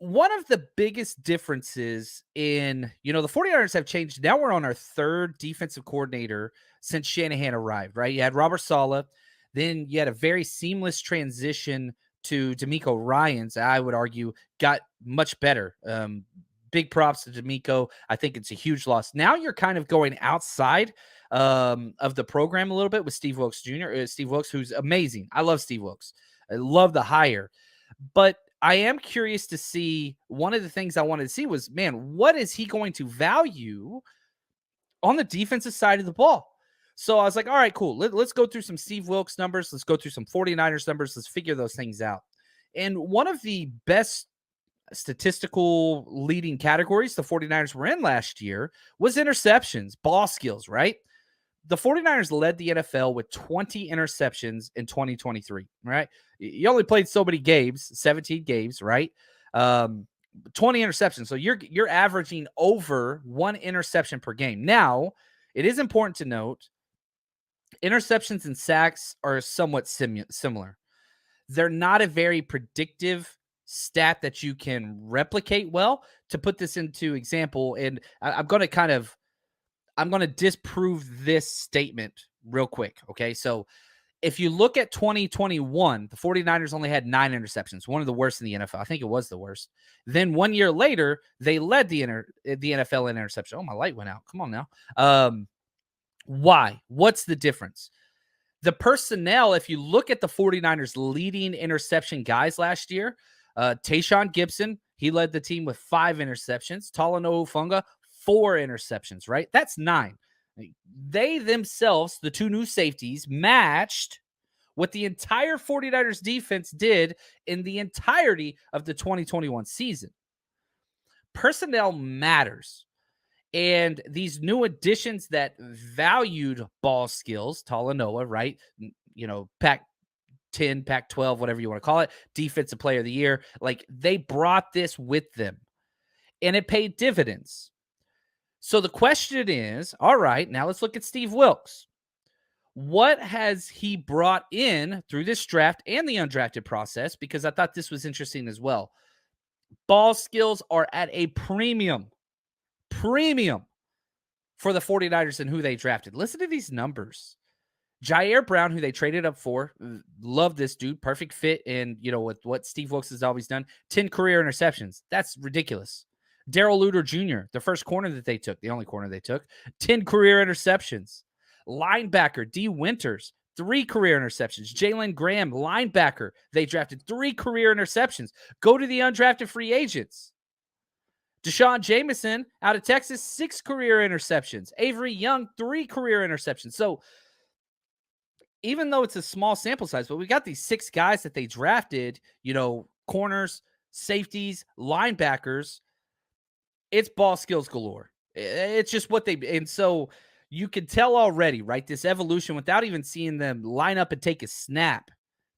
one of the biggest differences in, the 49ers have changed. Now we're on our third defensive coordinator since Shanahan arrived, right? You had Robert Saleh, then you had a very seamless transition to D'Amico Ryans. I would argue got much better. Big props to D'Amico. I think it's a huge loss. Now you're kind of going outside of the program a little bit with Steve Wilks Jr. Steve Wilks, who's amazing. I love Steve Wilks. I love the hire. But I am curious to see, one of the things I wanted to see was, man, what is he going to value on the defensive side of the ball? So I was like, all right, cool. Let's go through some Steve Wilks numbers. Let's go through some 49ers numbers. Let's figure those things out. And one of the best statistical leading categories the 49ers were in last year was interceptions, ball skills, right? The 49ers led the NFL with 20 interceptions in 2023, right? You only played so many games, 17 games, right? 20 interceptions. So you're averaging over one interception per game. Now, it is important to note interceptions and sacks are somewhat similar. They're not a very predictive stat that you can replicate well. To put this into example, and I'm going to disprove this statement real quick. Okay. So if you look at 2021, the 49ers only had 9 interceptions, one of the worst in the NFL. I think it was the worst. Then 1 year later, they led the NFL in interception. Oh, my light went out. Come on now. Why? What's the difference? The personnel, if you look at the 49ers leading interception guys last year, Tayshaun Gibson, he led the team with 5 interceptions. Talanoa Hufanga, 4 interceptions, right? That's 9. They themselves, the 2 new safeties, matched what the entire 49ers defense did in the entirety of the 2021 season. Personnel matters. And these new additions that valued ball skills, Talanoa, right? Pac-10, Pac-12, whatever you want to call it, defensive player of the year, like they brought this with them and it paid dividends. So the question is, all right, now let's look at Steve Wilks. What has he brought in through this draft and the undrafted process? Because I thought this was interesting as well. Ball skills are at a premium for the 49ers and who they drafted. Listen to these numbers. Ji'Ayir Brown, who they traded up for, love this dude, perfect fit, and with what Steve Wilks has always done, 10 career interceptions. That's ridiculous. Darrell Luter Jr., the first corner that they took, the only corner they took, 10 career interceptions. Linebacker D. Winters, 3 career interceptions. Jalen Graham, linebacker, they drafted 3 career interceptions. Go to the undrafted free agents. Deshaun Jameson out of Texas, 6 career interceptions. Avery Young, 3 career interceptions. So even though it's a small sample size, but we got these 6 guys that they drafted, corners, safeties, linebackers. It's ball skills galore. It's just what and so you can tell already, right? This evolution without even seeing them line up and take a snap.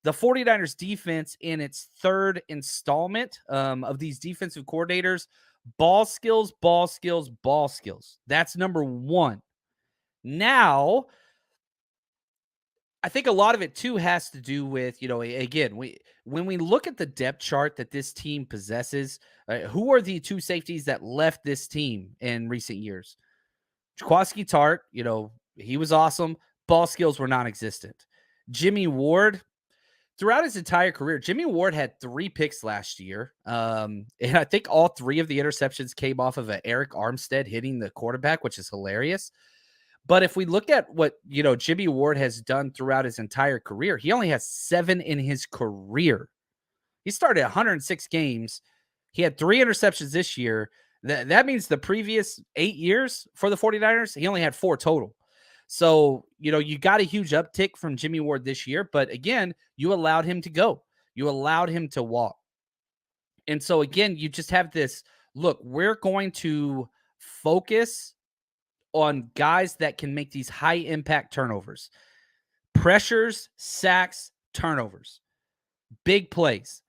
The 49ers defense in its third installment of these defensive coordinators, ball skills, ball skills, ball skills. That's number 1. Now, I think a lot of it too has to do with, again, when we look at the depth chart that this team possesses, who are the 2 safeties that left this team in recent years? Jaquiski Tart, he was awesome. Ball skills were non-existent. Jimmy Ward, throughout his entire career, Jimmy Ward had 3 picks last year. And I think all 3 of the interceptions came off of Eric Armstead hitting the quarterback, which is hilarious. But if we look at what, Jimmy Ward has done throughout his entire career, he only has 7 in his career. He started 106 games. He had 3 interceptions this year. That means the previous 8 years for the 49ers, he only had 4 total. So, you got a huge uptick from Jimmy Ward this year. But again, you allowed him to go. You allowed him to walk. And so, again, you just have this, look, we're going to focus on guys that can make these high impact turnovers, pressures, sacks, turnovers, big plays.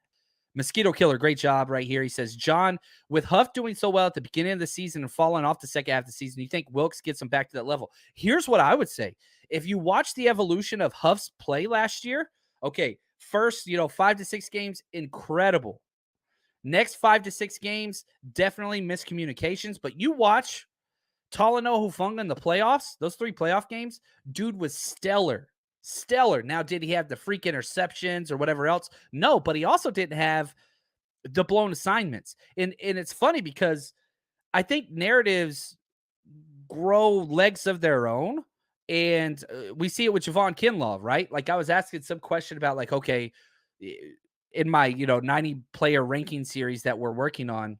Mosquito Killer, great job right here. He says, John, with Huff doing so well at the beginning of the season and falling off the second half of the season, you think Wilkes gets him back to that level? Here's what I would say. If you watch the evolution of Huff's play last year, okay, first, 5 to 6 games, incredible. Next 5 to 6 games, definitely miscommunications. But you watch Talanoa Hufanga in the playoffs, those 3 playoff games, dude was stellar. Stellar. Now, did he have the freak interceptions or whatever else? No, but he also didn't have the blown assignments. And it's funny because I think narratives grow legs of their own. And we see it with Javon Kinlaw, right? Like I was asking some question about like, okay, in my, 90 player ranking series that we're working on,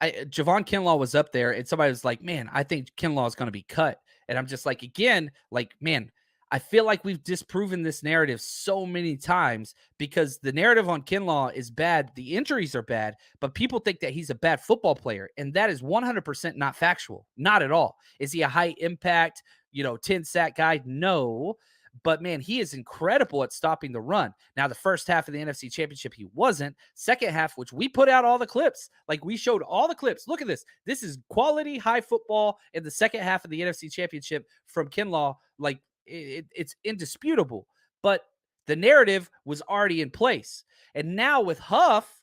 Javon Kinlaw was up there, and somebody was like, "Man, I think Kinlaw is going to be cut." And I'm just like, again, like, man, I feel like we've disproven this narrative so many times because the narrative on Kinlaw is bad. The injuries are bad, but people think that he's a bad football player, and that is 100% not factual. Not at all. Is he a high impact, 10 sack guy? No. But man, he is incredible at stopping the run. Now, the first half of the NFC Championship, he wasn't. Second half, which we put out all the clips, like we showed all the clips. Look at this. This is quality high football in the second half of the NFC Championship from Kinlaw. Like it's indisputable. But the narrative was already in place. And now with Huff,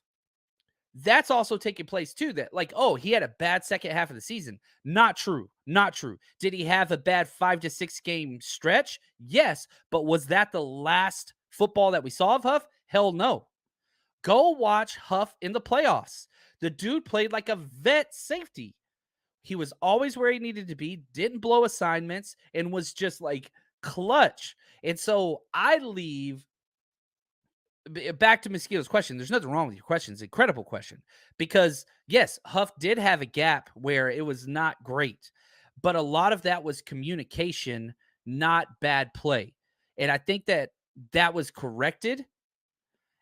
that's also taking place too. That like, oh, he had a bad second half of the season. Not true. Not true. Did he have a bad 5 to 6 game stretch? Yes. But was that the last football that we saw of Huff? Hell no. Go watch Huff in the playoffs. The dude played like a vet safety. He was always where he needed to be, didn't blow assignments, and was just like clutch. And so I leave back to Mosquito's question. There's nothing wrong with your question. It's an incredible question because, yes, Huff did have a gap where it was not great, but a lot of that was communication, not bad play. And I think that that was corrected.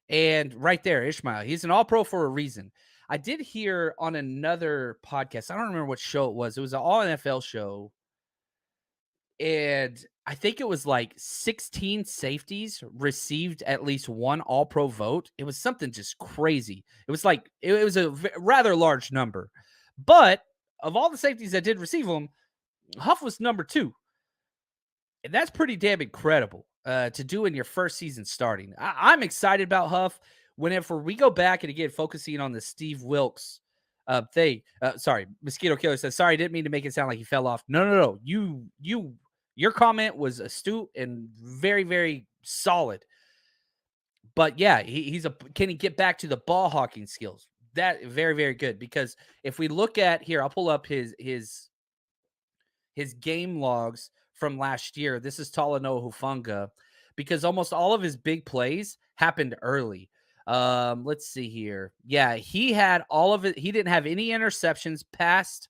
And right there, Ishmael, he's an all pro for a reason. I did hear on another podcast, I don't remember what show it was. It was an all NFL show. And I think it was like 16 safeties received at least one all pro vote. It was something just crazy. It was like, it was a rather large number. But of all the safeties that did receive them, Huff was number 2. And that's pretty damn incredible to do in your first season starting. I'm excited about Huff. Whenever we go back and again, focusing on the Steve Wilks thing. Sorry, Mosquito Killer says, sorry, I didn't mean to make it sound like he fell off. No. Your comment was astute and very, very solid. But yeah, can he get back to the ball hawking skills? That very, very good. Because if we look at here, I'll pull up his game logs from last year. This is Talanoa Hufanga because almost all of his big plays happened early. Let's see here. Yeah, he had all of it. He didn't have any interceptions past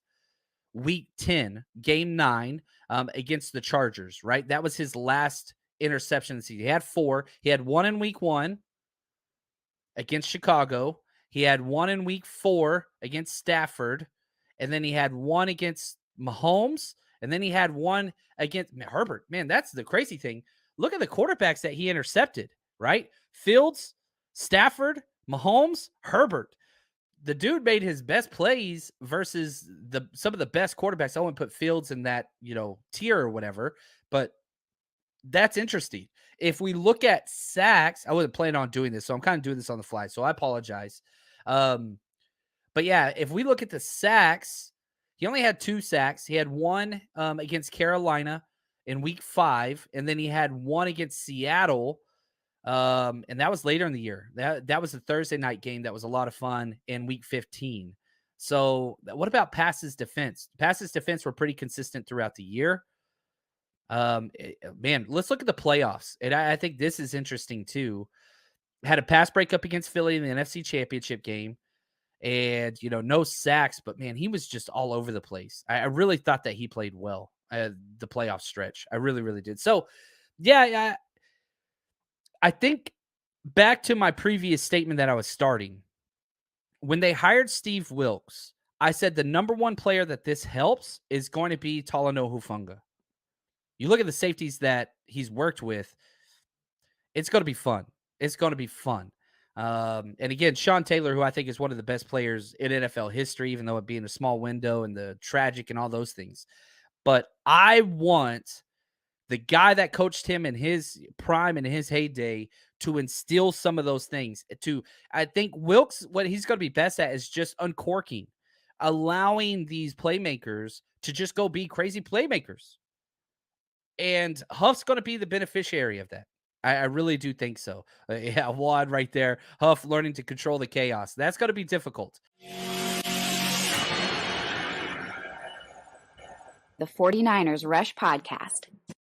week 10, game 9 against the Chargers, right? That was his last interception season. He had 4. He had 1 in week 1 against Chicago. He had 1 in week 4 against Stafford. And then he had 1 against Mahomes. And then he had 1 against Herbert. Man, that's the crazy thing. Look at the quarterbacks that he intercepted, right? Fields, Stafford, Mahomes, Herbert. The dude made his best plays versus some of the best quarterbacks. I wouldn't put Fields in that, tier or whatever, but that's interesting. If we look at sacks, I wasn't planning on doing this, so I'm kind of doing this on the fly, so I apologize. But yeah, if we look at the sacks, he only had 2 sacks. He had 1 against Carolina in week 5, and then he had 1 against Seattle. And that was later in the year. That was a Thursday night game that was a lot of fun in week 15. So what about passes defense? Passes defense were pretty consistent throughout the year. Man, let's look at the playoffs. And I think this is interesting too. Had a pass breakup against Philly in the NFC Championship game. And, no sacks, but man, he was just all over the place. I really thought that he played well the playoff stretch. I really, really did. So, yeah, I think back to my previous statement that I was starting. When they hired Steve Wilks, I said the number 1 player that this helps is going to be Talanoa Hufanga. You look at the safeties that he's worked with, it's going to be fun. It's going to be fun. And again, Sean Taylor, who I think is one of the best players in NFL history, even though it being a small window and the tragic and all those things. But I want the guy that coached him in his prime and his heyday to instill some of those things. I think Wilkes, what he's going to be best at is just uncorking, allowing these playmakers to just go be crazy playmakers. And Huff's going to be the beneficiary of that. I really do think so. Yeah, Wad right there. Huff learning to control the chaos. That's going to be difficult. The 49ers Rush Podcast.